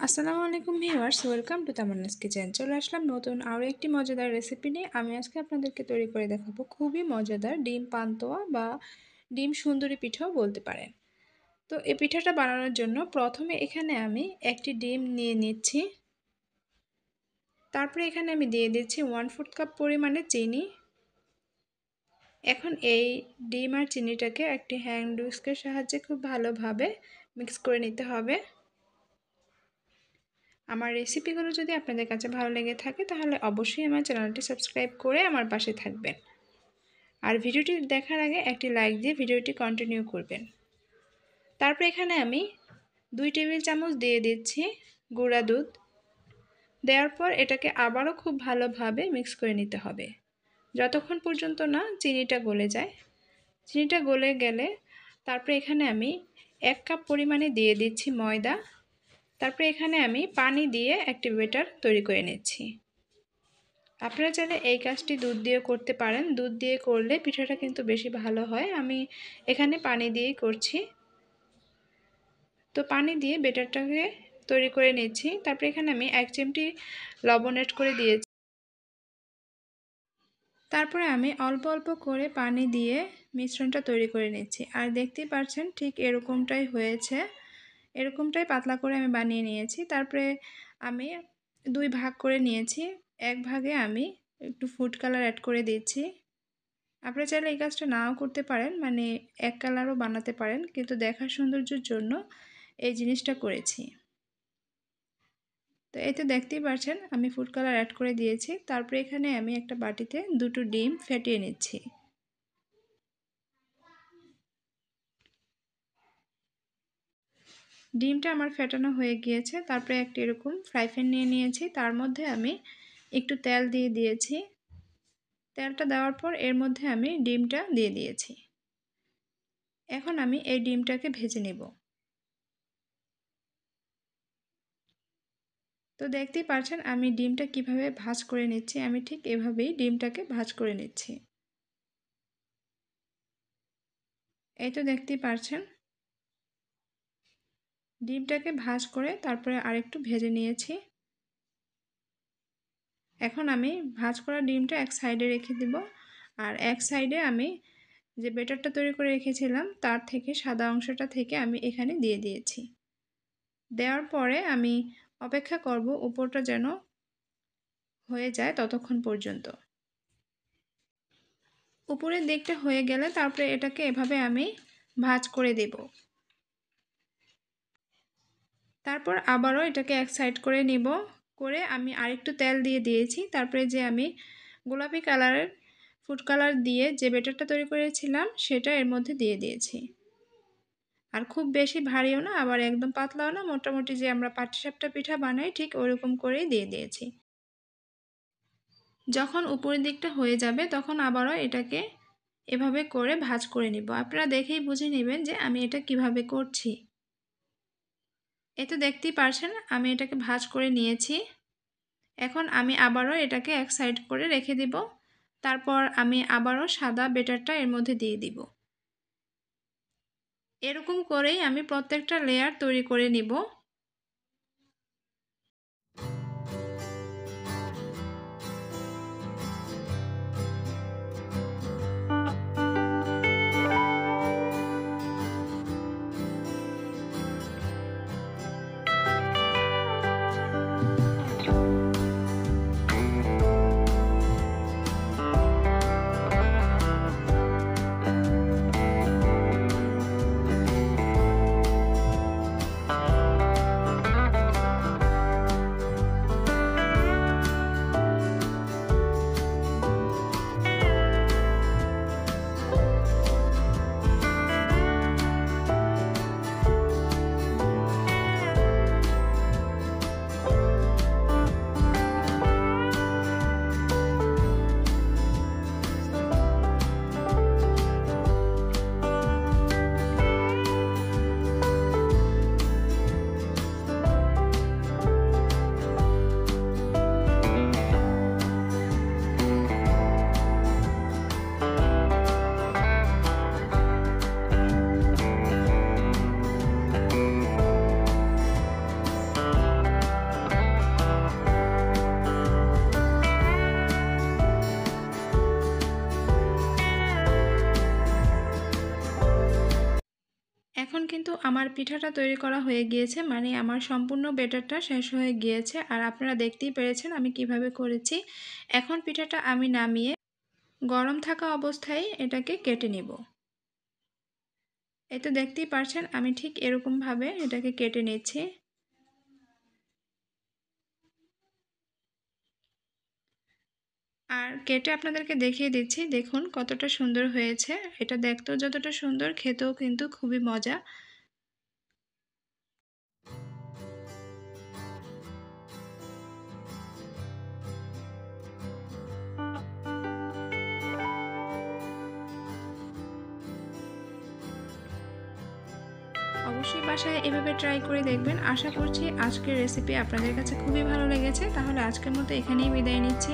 আসসালামু আলাইকুম viewers, welcome to Tamanna's kitchen. চলে আসলাম নতুন আরও একটি মজাদার রেসিপি নিয়ে। আমি আজকে আপনাদেরকে তৈরি করে দেখাবো খুবই মজাদার ডিম পান্তোয়া বা ডিম সুন্দরী পিঠাও বলতে পারেন। তো এই পিঠাটা বানানোর জন্য প্রথমে এখানে আমি একটি ডিম নিয়ে নিচ্ছি। তারপরে এখানে আমি দিয়ে দিচ্ছি 1/4 কাপ পরিমাণে চিনি। এখন এই ডিম আর চিনিটাকে একটি হ্যান্ড উইস্কের সাহায্যে খুব ভালোভাবে মিক্স করে নিতে হবে। আমার রেসিপিগুলো যদি আপনাদের কাছে ভালো লেগে থাকে তাহলে অবশ্যই আমার চ্যানেলটি সাবস্ক্রাইব করে আমার পাশে থাকবেন। আর ভিডিওটি দেখার আগে একটি লাইক দিয়ে ভিডিওটি কন্টিনিউ করবেন। তারপর এখানে আমি 2 টেবিল চামচ দিয়ে দিচ্ছি গুঁড়া দুধ। দেওয়ার পর এটাকে আবারও খুব ভালোভাবে মিক্স করে নিতে হবে যতক্ষণ পর্যন্ত না চিনিটা গলে যায়। চিনিটা গলে গেলে তারপরে এখানে আমি 1 কাপ পরিমাণে দিয়ে দিচ্ছি ময়দা। তারপরে এখানে আমি পানি দিয়ে একটি ব্যাটার তৈরি করে নিচ্ছি। আপনারা চাইলে এই কাজটি দুধ দিয়ে করতে পারেন। দুধ দিয়ে করলে পিঠাটা কিন্তু বেশি ভালো হয়। আমি এখানে পানি দিয়েই করছি। তো পানি দিয়ে ব্যাটারটাকে তৈরি করে নিচ্ছি। তারপরে এখানে আমি 1 চিমটি লবণ এড করে দিয়েছি। তারপরে আমি অল্প অল্প করে পানি দিয়ে মিশ্রণটা তৈরি করে নিচ্ছি। আর দেখতেই পাচ্ছেন ঠিক এরকমটাই হয়েছে। এরকমটাই পাতলা করে আমি বানিয়ে নিয়েছি। তারপরে আমি 2 ভাগ করে নিয়েছি। 1 ভাগে আমি একটু ফুড কালার অ্যাড করে দিচ্ছি। আপনারা চাইলে এই কাজটা নাও করতে পারেন, মানে এক কালারও বানাতে পারেন, কিন্তু দেখার সৌন্দর্যের জন্য এই জিনিসটা করেছি। তো এই তো দেখতেই পাচ্ছেন আমি ফুড কালার অ্যাড করে দিয়েছি। তারপরে এখানে আমি একটা বাটিতে 2টো ডিম ফেটিয়ে নিচ্ছি। ডিমটা আমার ফেটানো হয়ে গিয়েছে। তারপরে একটা এরকম ফ্রাই প্যান নিয়ে নিয়েছি। তার মধ্যে আমি একটু তেল দিয়ে দিয়েছি। তেলটা দেওয়ার পর এর মধ্যে আমি ডিমটা দিয়ে দিয়েছি। এখন আমি এই ডিমটাকে ভেজে নেব। তো দেখতেই পাচ্ছেন আমি ডিমটা কিভাবে ভাজ করে নিচ্ছি। আমি ঠিক এভাবেই ডিমটাকে ভাজ করে নিচ্ছি। এই তো দেখতেই পাচ্ছেন ডিমটাকে ভাজ করে তারপরে আরেকটু ভেজে নিয়েছি। এখন আমি ভাজ করা ডিমটা এক সাইডে রেখে দিব। আর এক সাইডে আমি যে ব্যাটারটা তৈরি করে রেখেছিলাম তার থেকে সাদা অংশটা থেকে আমি এখানে দিয়ে দিয়েছি। দেওয়ার পরে আমি অপেক্ষা করব উপরটা যেন হয়ে যায় ততক্ষণ পর্যন্ত। উপরের দিকটা হয়ে গেলে তারপরে এটাকে এভাবে আমি ভাজ করে দেব। তারপর আবারও এটাকে এক সাইড করে নিব। করে আমি আরেকটু তেল দিয়ে দিয়েছি। তারপরে যে আমি গোলাপি কালারের ফুড কালার দিয়ে যে ব্যাটারটা তৈরি করেছিলাম সেটা এর মধ্যে দিয়ে দিয়েছি। আর খুব বেশি ভারীও না, আবার একদম পাতলাও না, মোটামুটি যে আমরা পাটিসাপটা পিঠা বানাই ঠিক ওরকম করেই দিয়ে দিয়েছি। যখন উপরের দিকটা হয়ে যাবে তখন আবারও এটাকে এভাবে করে ভাঁজ করে নিব। আপনারা দেখেই বুঝে নেবেন যে আমি এটা কিভাবে করছি। এই তো দেখতেই পারছেন আমি এটাকে ভাঁজ করে নিয়েছি। এখন আমি আবারও এটাকে এক সাইড করে রেখে দিব। তারপর আমি আবারও সাদা ব্যাটারটা এর মধ্যে দিয়ে দিব। এরকম করেই আমি প্রত্যেকটা লেয়ার তৈরি করে নিব। আমার পিঠাটা তৈরি করা হয়ে গিয়েছে, মানে আমার সম্পূর্ণ ব্যাটারটা শেষ হয়ে গিয়েছে। আর আপনারা দেখতেই পেরেছেন আমি কিভাবে করেছি। এখন পিঠাটা আমি নামিয়ে গরম থাকা অবস্থায় এটাকে কেটে নিব। এই তো দেখতেই পারছেন আমি ঠিক এরকমভাবে এটাকে কেটে নিচ্ছি। আর কেটে আপনাদেরকে দেখিয়ে দিচ্ছি, দেখুন কতটা সুন্দর হয়েছে। এটা দেখতেও যতটা সুন্দর, খেতেও কিন্তু খুবই মজা। অবশ্যই বাসায় এভাবে ট্রাই করে দেখবেন। আশা করছি আজকের রেসিপি আপনাদের কাছে খুবই ভালো লেগেছে। তাহলে আজকের মতো এখানেই বিদায় নিচ্ছি।